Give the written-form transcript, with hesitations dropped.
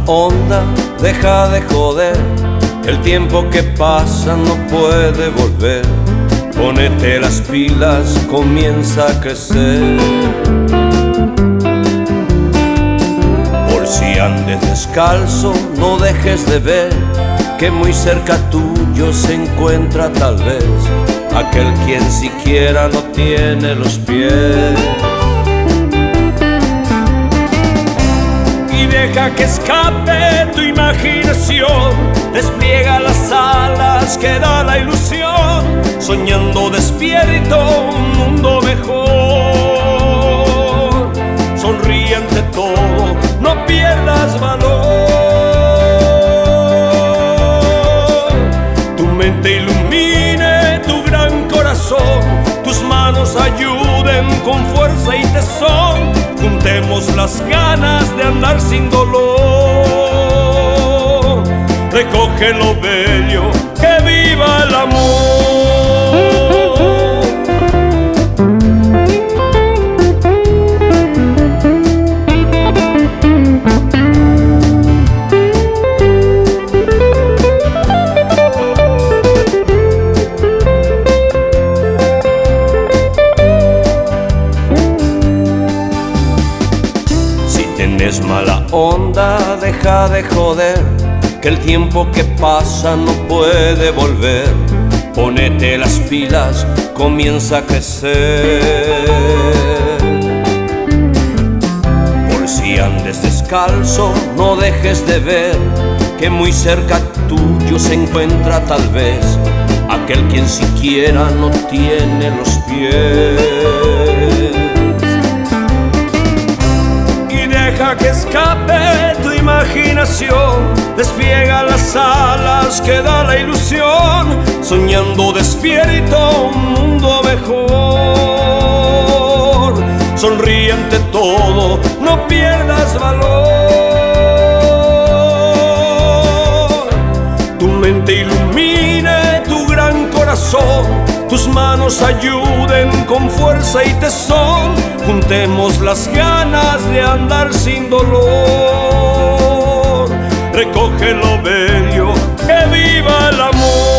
onda, deja de joder. El tiempo que pasa no puede volver. Ponete las pilas, comienza a crecer. Por si andes descalzo, no dejes de ver que muy cerca tuyo se encuentra tal vez aquel quien siquiera no tiene los pies. Y deja que escape tu imaginación, despliega las alas que da la ilusión, soñando despierto un mundo mejor. Sonríe ante todo, no pierdas valor. Tu mente ilumine tu gran corazón, tus manos ayuden con fuerza y tesón. Juntemos las ganas de andar sin dolor. Recoge lo bello, que viva el amor. Si tienes mala onda, deja de joder, que el tiempo que pasa no puede volver. Ponete las pilas, comienza a crecer. Por si andes descalzo, no dejes de ver que muy cerca tuyo se encuentra tal vez aquel quien siquiera no tiene los pies. Y deja que escape tu imaginación, despliega las alas que da la ilusión, soñando despierto un mundo mejor. Sonríe ante todo, no pierdas valor. Tu mente ilumine tu gran corazón, tus manos ayuden con fuerza y tesón. Juntemos las ganas de andar sin dolor. Recoge lo bello, que viva el amor.